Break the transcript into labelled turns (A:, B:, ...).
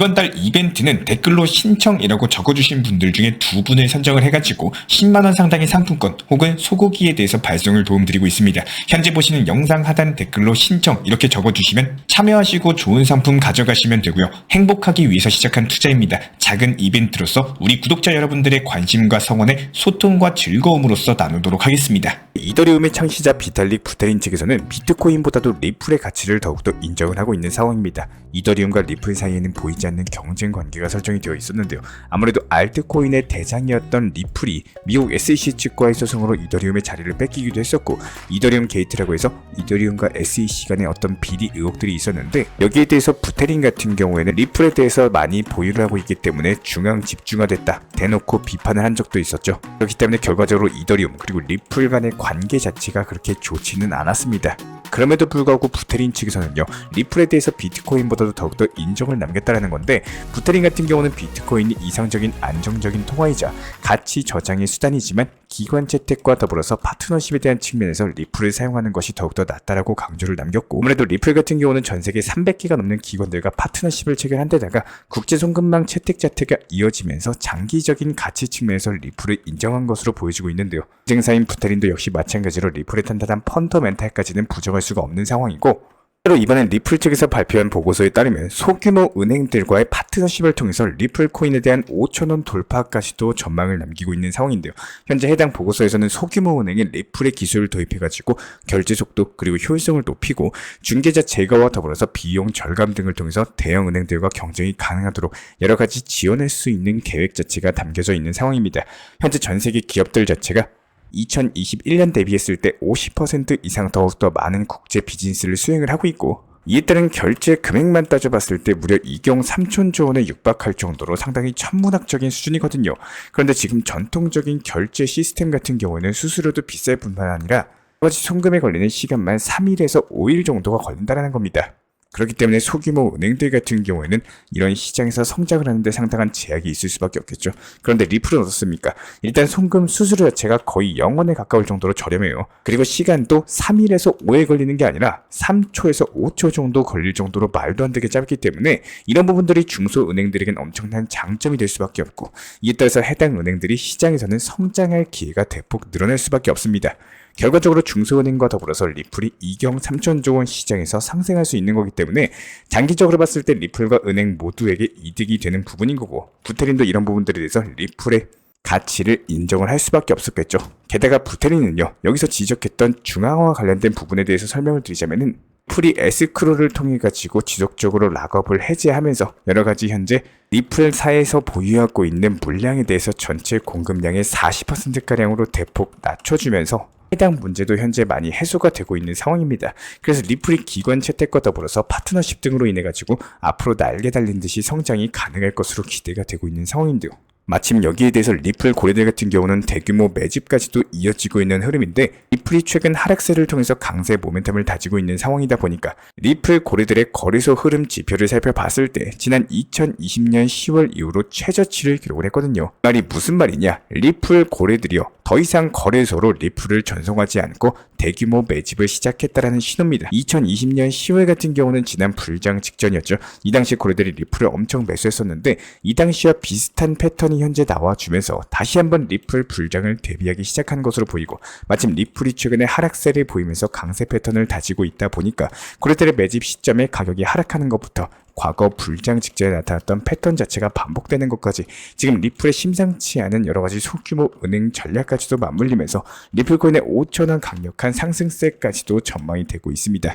A: 이번 달 이벤트는 댓글로 신청이라고 적어주신 분들 중에 2분을 선정을 해가지고 10만원 상당의 상품권 혹은 소고기에 대해서 발송을 도움드리고 있습니다. 현재 보시는 영상 하단 댓글로 신청 이렇게 적어주시면 참여하시고 좋은 상품 가져가시면 되고요. 행복하기 위해서 시작한 투자입니다. 작은 이벤트로서 우리 구독자 여러분들의 관심과 성원에 소통과 즐거움으로써 나누도록 하겠습니다.
B: 이더리움의 창시자 비탈릭 부테린 측에서는 비트코인보다도 리플의 가치를 더욱더 인정을 하고 있는 상황입니다. 이더리움과 리플 사이에는 보이지 않는 경쟁 관계가 설정이 되어 있었는데요. 아무래도 알트코인의 대장이었던 리플이 미국 SEC 측과의 소송으로 이더리움의 자리를 뺏기기도 했었고, 이더리움 게이트라고 해서 이더리움과 SEC 간의 어떤 비리 의혹들이 있었는데, 여기에 대해서 부테린 같은 경우에는 리플에 대해서 많이 보유를 하고 있기 때문에 중앙 집중화됐다 대놓고 비판을 한 적도 있었죠. 그렇기 때문에 결과적으로 이더리움 그리고 리플 간의 관계 자체가 그렇게 좋지는 않았습니다. 그럼에도 불구하고 부테린 측에서는요, 리플에 대해서 비트코인보다도 더욱더 인정을 남겼다라는 건데, 부테린 같은 경우는 비트코인이 이상적인 안정적인 통화이자 가치 저장의 수단이지만 기관 채택과 더불어서 파트너십에 대한 측면에서 리플을 사용하는 것이 더욱더 낫다라고 강조를 남겼고, 아무래도 리플 같은 경우는 전 세계 300개가 넘는 기관들과 파트너십을 체결한 데다가 국제 송금망 채택 자체가 이어지면서 장기적인 가치 측면에서 리플을 인정한 것으로 보여지고 있는데요. 경쟁사인 부테린도 역시 마찬가지로 리플의 단단한 펀더멘탈까지는 부정할 수가 없는 상황이고, 실제로 이번엔 리플 측에서 발표한 보고서에 따르면 소규모 은행들과의 파트너십을 통해서 리플 코인에 대한 5,000원 돌파까지도 전망을 남기고 있는 상황인데요. 현재 해당 보고서에서는 소규모 은행이 리플의 기술을 도입해가지고 결제 속도 그리고 효율성을 높이고 중개자 제거와 더불어서 비용 절감 등을 통해서 대형 은행들과 경쟁이 가능하도록 여러 가지 지원할 수 있는 계획 자체가 담겨져 있는 상황입니다. 현재 전 세계 기업들 자체가 2021년 대비했을 때 50% 이상 더욱더 많은 국제 비즈니스를 수행을 하고 있고, 이에 따른 결제 금액만 따져봤을 때 무려 2경 3천조 원에 육박할 정도로 상당히 천문학적인 수준이거든요. 그런데 지금 전통적인 결제 시스템 같은 경우에는 수수료도 비쌀 뿐만 아니라 여러 가지 송금에 걸리는 시간만 3일에서 5일 정도가 걸린다는 겁니다. 그렇기 때문에 소규모 은행들 같은 경우에는 이런 시장에서 성장을 하는데 상당한 제약이 있을 수밖에 없겠죠. 그런데 리플은 어떻습니까? 일단 송금 수수료 자체가 거의 0원에 가까울 정도로 저렴해요. 그리고 시간도 3일에서 5일 걸리는 게 아니라 3초에서 5초 정도 걸릴 정도로 말도 안 되게 짧기 때문에 이런 부분들이 중소은행들에겐 엄청난 장점이 될 수밖에 없고, 이에 따라서 해당 은행들이 시장에서는 성장할 기회가 대폭 늘어날 수밖에 없습니다. 결과적으로 중소은행과 더불어서 리플이 2경 3천조 원 시장에서 상생할 수 있는 거기 때문에 장기적으로 봤을 때 리플과 은행 모두에게 이득이 되는 부분인 거고, 부테린도 이런 부분들에 대해서 리플의 가치를 인정을 할 수밖에 없었겠죠. 게다가 부테린은요, 여기서 지적했던 중앙화와 관련된 부분에 대해서 설명을 드리자면은 리플이 에스크로를 통해 가지고 지속적으로 락업을 해제하면서 여러 가지 현재 리플사에서 보유하고 있는 물량에 대해서 전체 공급량의 40%가량으로 대폭 낮춰주면서 해당 문제도 현재 많이 해소가 되고 있는 상황입니다. 그래서 리플이 기관 채택과 더불어서 파트너십 등으로 인해 가지고 앞으로 날개 달린 듯이 성장이 가능할 것으로 기대가 되고 있는 상황인데요. 마침 여기에 대해서 리플 고래들 같은 경우는 대규모 매집까지도 이어지고 있는 흐름인데, 리플이 최근 하락세를 통해서 강세 모멘텀을 다지고 있는 상황이다 보니까 리플 고래들의 거래소 흐름 지표를 살펴봤을 때 지난 2020년 10월 이후로 최저치를 기록을 했거든요. 이 말이 무슨 말이냐? 리플 고래들이요, 더 이상 거래소로 리플을 전송하지 않고 대규모 매집을 시작했다라는 신호입니다. 2020년 10월 같은 경우는 지난 불장 직전이었죠. 이 당시 고래들이 리플을 엄청 매수했었는데 이 당시와 비슷한 패턴이 현재 나와주면서 다시 한번 리플 불장을 대비하기 시작한 것으로 보이고, 마침 리플이 최근에 하락세를 보이면서 강세 패턴을 다지고 있다 보니까 고래들의 매집 시점에 가격이 하락하는 것부터 과거 불장 직전에 나타났던 패턴 자체가 반복되는 것까지 지금 리플의 심상치 않은 여러 가지 소규모 은행 전략까지도 맞물리면서 리플코인의 5,000원 강력한 상승세까지도 전망이 되고 있습니다.